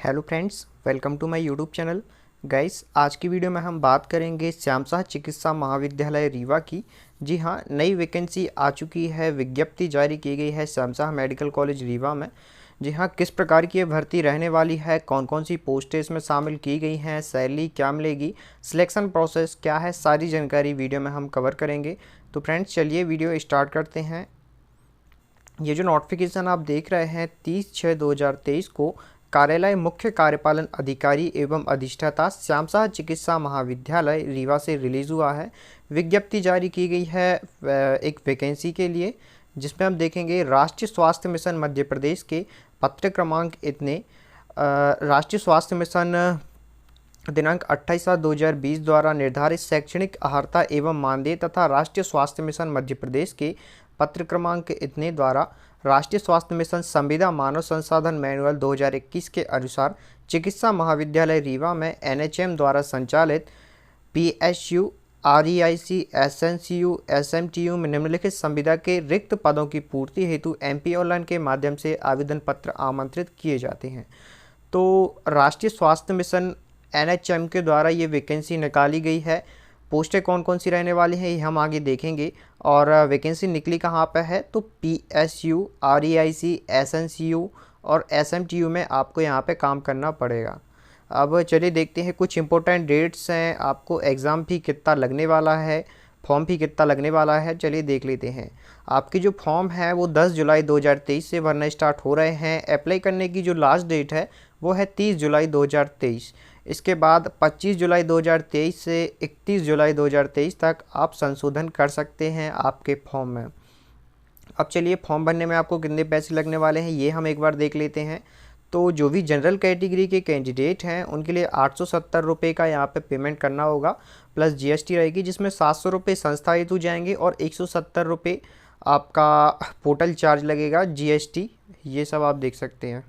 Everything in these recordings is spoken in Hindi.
Hello friends, welcome to my YouTube channel. Guys, आज की वीडियो में हम बात करेंगे श्याम साह चिकित्सा महाविद्यालय रीवा की। जी हाँ, नई वैकेंसी आ चुकी है, विज्ञप्ति जारी की गई है श्याम साह मेडिकल कॉलेज रीवा में। जी हाँ, किस प्रकार की ये भर्ती रहने वाली है, कौन कौन सी पोस्टें इसमें शामिल की गई हैं, सैलरी क्या मिलेगी, सिलेक्शन प्रोसेस क्या है, सारी जानकारी वीडियो में हम कवर करेंगे। तो फ्रेंड्स, चलिए वीडियो स्टार्ट करते हैं। ये जो नोटिफिकेशन आप देख रहे हैं 30/6/2023 को कार्यालय मुख्य कार्यपालन अधिकारी एवं अधिष्ठाता श्याम साह चिकित्सा महाविद्यालय रीवा से रिलीज हुआ है। विज्ञप्ति जारी की गई है एक वैकेंसी के लिए, जिसमें हम देखेंगे राष्ट्रीय स्वास्थ्य मिशन मध्य प्रदेश के पत्र क्रमांक इतने। राष्ट्रीय स्वास्थ्य मिशन दिनांक 28/7/2020 द्वारा निर्धारित शैक्षणिक अर्हता एवं मानदेय तथा राष्ट्रीय स्वास्थ्य मिशन मध्य प्रदेश के पत्र क्रमांक इतने द्वारा राष्ट्रीय स्वास्थ्य मिशन संविदा मानव संसाधन मैनुअल 2021 के अनुसार चिकित्सा महाविद्यालय रीवा में NHM द्वारा संचालित PSU, REIC, SNCU, SMTU में निम्नलिखित संविदा के रिक्त पदों की पूर्ति हेतु MP ऑनलाइन के माध्यम से आवेदन पत्र आमंत्रित किए जाते हैं। तो राष्ट्रीय स्वास्थ्य मिशन NHM के द्वारा ये वैकेंसी निकाली गई है। पोस्टें कौन कौन सी रहने वाली हैं ये हम आगे देखेंगे। और वैकेंसी निकली कहाँ पे है, तो PSU, REIC, SNCU और SMTU में आपको यहाँ पे काम करना पड़ेगा। अब चलिए देखते हैं, कुछ इंपॉर्टेंट डेट्स हैं, आपको एग्ज़ाम फी कितना लगने वाला है, फॉर्म फी कितना लगने वाला है, चलिए देख लेते हैं। आपकी जो फॉर्म है वो 10 जुलाई 2023 से भरना स्टार्ट हो रहे हैं। अप्लाई करने की जो लास्ट डेट है वो है 30 जुलाई 2023। इसके बाद 25 जुलाई 2023 से 31 जुलाई 2023 तक आप संशोधन कर सकते हैं आपके फॉर्म में। अब चलिए, फॉर्म भरने में आपको कितने पैसे लगने वाले हैं ये हम एक बार देख लेते हैं। तो जो भी जनरल कैटेगरी के कैंडिडेट हैं उनके लिए 870 रुपये का यहाँ पे पेमेंट करना होगा, प्लस GST रहेगी, जिसमें 700 रुपये संस्था हेतु जाएंगे और 170 रुपये आपका पोर्टल चार्ज लगेगा, GST, ये सब आप देख सकते हैं।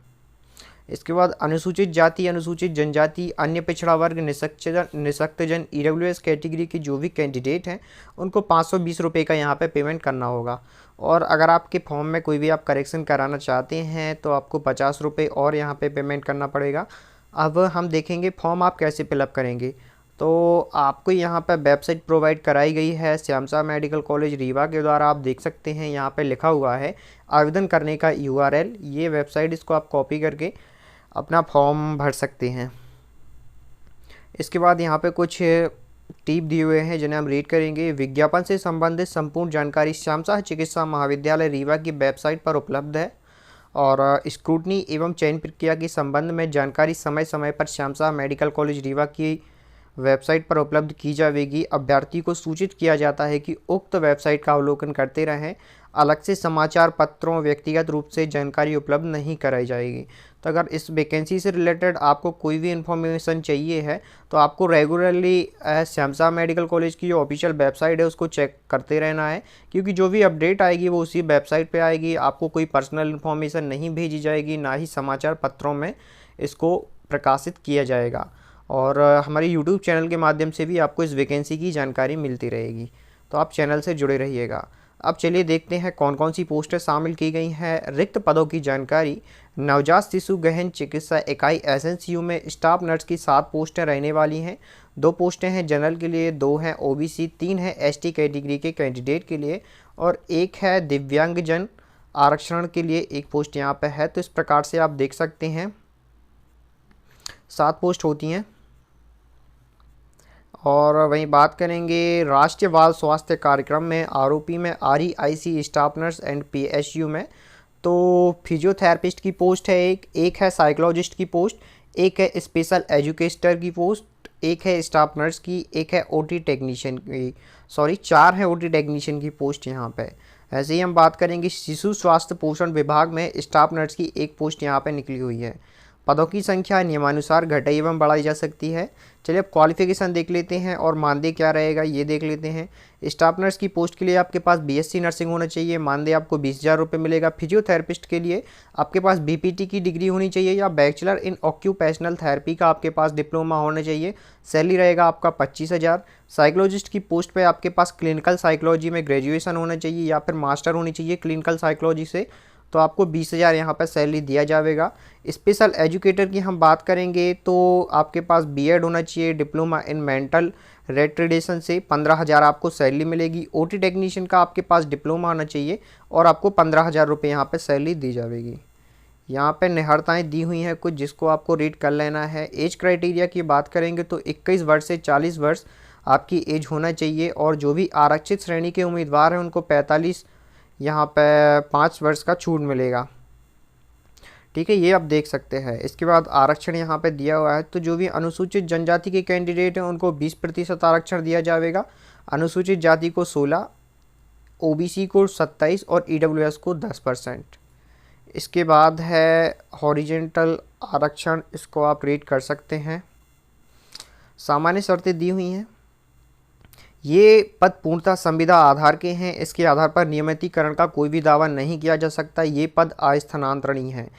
इसके बाद अनुसूचित जाति, अनुसूचित जनजाति, अन्य पिछड़ा वर्ग, निःशक्तजन, EWS कैटेगरी के जो भी कैंडिडेट हैं उनको 520 रुपये का यहाँ पे पेमेंट करना होगा। और अगर आपके फॉर्म में कोई भी आप करेक्शन कराना चाहते हैं तो आपको 50 रुपये और यहाँ पे पेमेंट करना पड़ेगा। अब हम देखेंगे फॉर्म आप कैसे फिलअप करेंगे। तो आपको यहाँ पर वेबसाइट प्रोवाइड कराई गई है श्याम साह मेडिकल कॉलेज रीवा के द्वारा, आप देख सकते हैं यहाँ पे लिखा हुआ है आवेदन करने का URL, ये वेबसाइट, इसको आप कॉपी करके अपना फॉर्म भर सकते हैं। इसके बाद यहाँ पे कुछ टिप दिए हुए हैं जिन्हें हम रीड करेंगे। विज्ञापन से संबंधित संपूर्ण जानकारी श्याम साह चिकित्सा महाविद्यालय रीवा की वेबसाइट पर उपलब्ध है और स्क्रूटनी एवं चयन प्रक्रिया के संबंध में जानकारी समय समय पर श्याम साह मेडिकल कॉलेज रीवा की वेबसाइट पर उपलब्ध की जाएगी। अभ्यर्थी को सूचित किया जाता है कि उक्त वेबसाइट का अवलोकन करते रहें। अलग से समाचार पत्रों, व्यक्तिगत रूप से जानकारी उपलब्ध नहीं कराई जाएगी। तो अगर इस वैकेंसी से रिलेटेड आपको कोई भी इन्फॉर्मेशन चाहिए है तो आपको regularly Shyam Sah medical college की जो ऑफिशियल वेबसाइट है उसको चेक करते रहना है, क्योंकि जो भी अपडेट आएगी वो उसी वेबसाइट पे आएगी। आपको कोई पर्सनल इन्फॉर्मेशन नहीं भेजी जाएगी, ना ही समाचार पत्रों में इसको प्रकाशित किया जाएगा। और हमारे यूट्यूब चैनल के माध्यम से भी आपको इस वैकेंसी की जानकारी मिलती रहेगी, तो आप चैनल से जुड़े रहिएगा। अब चलिए देखते हैं कौन कौन सी पोस्टें शामिल की गई हैं। रिक्त पदों की जानकारी। नवजात शिशु गहन चिकित्सा इकाई SNCU में स्टाफ नर्स की 7 पोस्टें रहने वाली हैं। 2 पोस्टें हैं जनरल के लिए, 2 हैं OBC, 3 हैं ST कैटेगरी के कैंडिडेट के लिए और 1 है दिव्यांगजन आरक्षण के लिए 1 पोस्ट यहाँ पर है। तो इस प्रकार से आप देख सकते हैं 7 पोस्ट होती हैं। और वहीं बात करेंगे राष्ट्रीय बाल स्वास्थ्य कार्यक्रम में ROP में REIC staff nurse and PSU में, तो फिजियोथेरेपिस्ट की पोस्ट है एक है साइकोलॉजिस्ट की पोस्ट, एक है स्पेशल एजुकेटर की पोस्ट, एक है स्टाफ नर्स की, एक है OT टेक्नीशियन की, 4 है OT टेक्नीशियन की पोस्ट यहाँ पे। ऐसे ही हम बात करेंगे शिशु स्वास्थ्य पोषण विभाग में स्टाफ नर्स की 1 पोस्ट यहाँ पे निकली हुई है। पदों की संख्या नियमानुसार घटाई एवं बढ़ाई जा सकती है। चलिए अब क्वालिफिकेशन देख लेते हैं और मानदेय क्या रहेगा ये देख लेते हैं। स्टाफ नर्स की पोस्ट के लिए आपके पास BSc नर्सिंग होना चाहिए, मानदेय आपको 20,000 रुपये मिलेगा। फिजियोथेरेपिस्ट के लिए आपके पास BPT की डिग्री होनी चाहिए या बैचलर इन ऑक्यूपेशनल थेरेपी का आपके पास डिप्लोमा होना चाहिए। सैलरी रहेगा आपका 25,000। साइकोलॉजिस्ट की पोस्ट पे आपके पास क्लिनिकल साइकोलॉजी में ग्रेजुएशन होना चाहिए या फिर मास्टर होनी चाहिए क्लिनिकल साइकोलॉजी से, तो आपको 20,000 यहाँ पर सैलरी दिया जाएगा। स्पेशल एजुकेटर की हम बात करेंगे तो आपके पास बीएड होना चाहिए, डिप्लोमा इन मेंटल रिटार्डेशन से 15,000 आपको सैलरी मिलेगी। ओटी टेक्नीशियन का आपके पास डिप्लोमा होना चाहिए और आपको 15,000 रुपये यहाँ पर सैलरी दी जाएगी। यहाँ पे निहरताएँ दी हुई हैं कुछ, जिसको आपको रीड कर लेना है। एज क्राइटेरिया की बात करेंगे तो 21 वर्ष से 40 वर्ष आपकी एज होना चाहिए, और जो भी आरक्षित श्रेणी के उम्मीदवार हैं उनको 45 यहाँ पे 5 वर्ष का छूट मिलेगा। ठीक है, ये आप देख सकते हैं। इसके बाद आरक्षण यहाँ पे दिया हुआ है, तो जो भी अनुसूचित जनजाति के कैंडिडेट हैं उनको 20% आरक्षण दिया जाएगा। अनुसूचित जाति को 16, ओबीसी को 27 और ईडब्ल्यूएस को 10%। इसके बाद है हॉरिजेंटल आरक्षण, इसको आप रीड कर सकते हैं। सामान्य शर्तें दी हुई हैं। ये पद पूर्णतः संविदा आधार के हैं, इसके आधार पर नियमितीकरण का कोई भी दावा नहीं किया जा सकता। ये पद अस्थानांतरणीय हैं।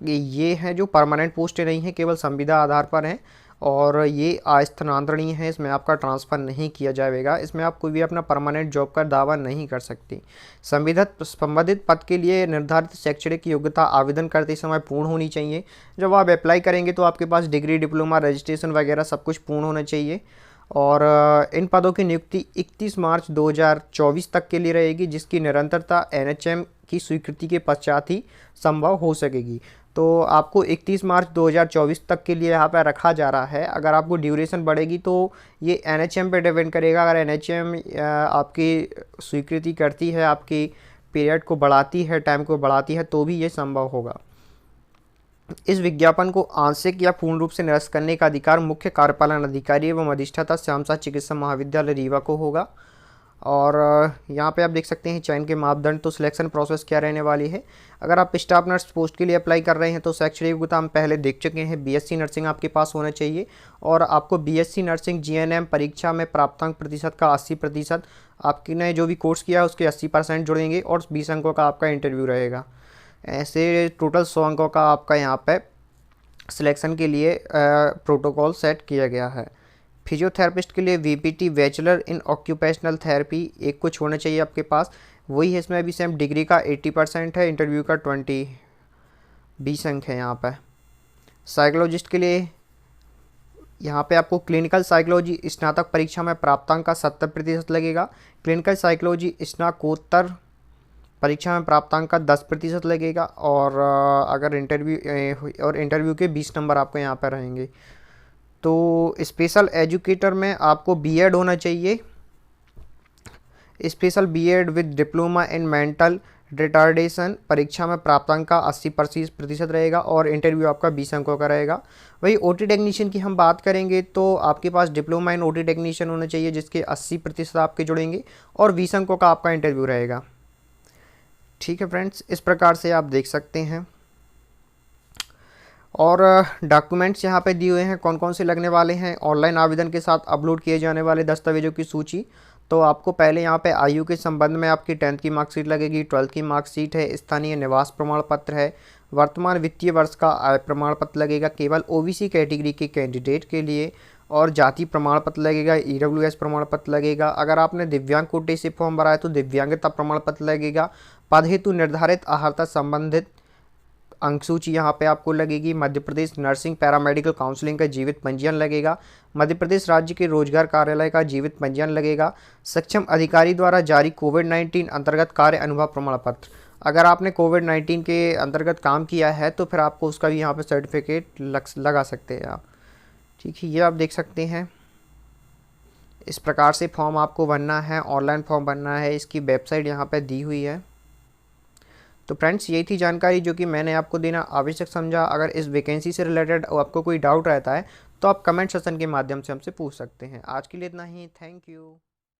ये हैं जो परमानेंट पोस्टें नहीं हैं, केवल संविदा आधार पर हैं, और ये अस्थानांतरणीय है। इसमें आपका ट्रांसफ़र नहीं किया जाएगा, इसमें आप कोई भी अपना परमानेंट जॉब का दावा नहीं कर सकते। संबंधित पद के लिए निर्धारित शैक्षणिक योग्यता आवेदन करते समय पूर्ण होनी चाहिए। जब आप अप्लाई करेंगे तो आपके पास डिग्री, डिप्लोमा, रजिस्ट्रेशन वगैरह सब कुछ पूर्ण होना चाहिए। और इन पदों की नियुक्ति 31 मार्च 2024 तक के लिए रहेगी, जिसकी निरंतरता एनएचएम की स्वीकृति के पश्चात ही संभव हो सकेगी। तो आपको 31 मार्च 2024 तक के लिए यहाँ पर रखा जा रहा है। अगर आपको ड्यूरेशन बढ़ेगी तो ये एनएचएम पे डिपेंड करेगा। अगर एनएचएम आपकी स्वीकृति करती है, आपकी पीरियड को बढ़ाती है, टाइम को बढ़ाती है, तो भी ये संभव होगा। इस विज्ञापन को आंशिक या पूर्ण रूप से निरस्त करने का अधिकार मुख्य कार्यपालन अधिकारी एवं अधिष्ठाता श्यामशाह चिकित्सा महाविद्यालय रीवा को होगा। और यहाँ पे आप देख सकते हैं चयन के मापदंड। तो सिलेक्शन प्रोसेस क्या रहने वाली है। अगर आप स्टाफ नर्स पोस्ट के लिए अप्लाई कर रहे हैं तो शैक्षणिक योग्यता हम पहले देख चुके हैं, बीएससी नर्सिंग आपके पास होना चाहिए, और आपको बीएससी नर्सिंग जीएनएम परीक्षा में प्राप्तांक प्रतिशत का 80%, आपकी ने जो भी कोर्स किया है उसके 80% जुड़ेंगे, और 20 अंकों का आपका इंटरव्यू रहेगा। ऐसे टोटल 100 अंकों का आपका यहाँ पे सिलेक्शन के लिए प्रोटोकॉल सेट किया गया है। फिजियोथेरेपिस्ट के लिए VPT bachelor in occupational therapy एक कुछ होना चाहिए आपके पास, वही है। इसमें भी सेम डिग्री का 80% है, इंटरव्यू का 20 अंक है यहाँ पे। साइकोलॉजिस्ट के लिए यहाँ पे आपको क्लिनिकल साइकोलॉजी स्नातक परीक्षा में प्राप्तांक का 70% लगेगा। क्लिनिकल साइकोलॉजी स्नातकोत्तर परीक्षा में प्राप्तांक का 10% लगेगा, और अगर इंटरव्यू के 20 नंबर आपको यहाँ पर रहेंगे। तो स्पेशल एजुकेटर में आपको बीएड होना चाहिए, special BEd with diploma in mental retardation, परीक्षा में प्राप्तांक का 80% रहेगा, और इंटरव्यू आपका 20 अंकों का रहेगा। वही ओटी टेक्नीशियन की हम बात करेंगे तो आपके पास डिप्लोमा इन ओटी टेक्नीशियन होना चाहिए, जिसके 80% आपके जुड़ेंगे, और 20 अंकों का आपका इंटरव्यू रहेगा। ठीक है फ्रेंड्स, इस प्रकार से आप देख सकते हैं। और डॉक्यूमेंट्स यहाँ पे दिए हुए हैं कौन कौन से लगने वाले हैं। ऑनलाइन आवेदन के साथ अपलोड किए जाने वाले दस्तावेजों की सूची। तो आपको पहले यहाँ पे आयु के संबंध में आपकी 10th की मार्कशीट लगेगी, 12th की मार्कशीट है, स्थानीय निवास प्रमाण पत्र है, वर्तमान वित्तीय वर्ष का आय प्रमाण पत्र लगेगा केवल ओबीसी कैटेगरी के कैंडिडेट के लिए, और जाति प्रमाण पत्र लगेगा, ईडब्ल्यूएस प्रमाण पत्र लगेगा। अगर आपने दिव्यांग कोटे से फॉर्म भरा है तो दिव्यांगता प्रमाण पत्र लगेगा। पद हेतु निर्धारित अर्हता संबंधित अंक सूची यहाँ पे आपको लगेगी। Madhya Pradesh nursing paramedical counselling का जीवित पंजीयन लगेगा। मध्य प्रदेश राज्य के रोजगार कार्यालय का जीवित पंजीयन लगेगा। सक्षम अधिकारी द्वारा जारी कोविड-19 अंतर्गत कार्य अनुभव प्रमाण पत्र। अगर आपने कोविड-19 के अंतर्गत काम किया है तो फिर आपको उसका भी यहाँ पे सर्टिफिकेट लगा सकते हैं आप। ठीक है, ये आप देख सकते हैं। इस प्रकार से फॉर्म आपको भरना है, ऑनलाइन फॉर्म भरना है। इसकी वेबसाइट यहाँ पे दी हुई है। तो फ्रेंड्स, यही थी जानकारी जो कि मैंने आपको देना आवश्यक समझा। अगर इस वैकेंसी से रिलेटेड आपको कोई डाउट रहता है तो आप कमेंट सेक्शन के माध्यम से हमसे पूछ सकते हैं। आज के लिए इतना ही, थैंक यू।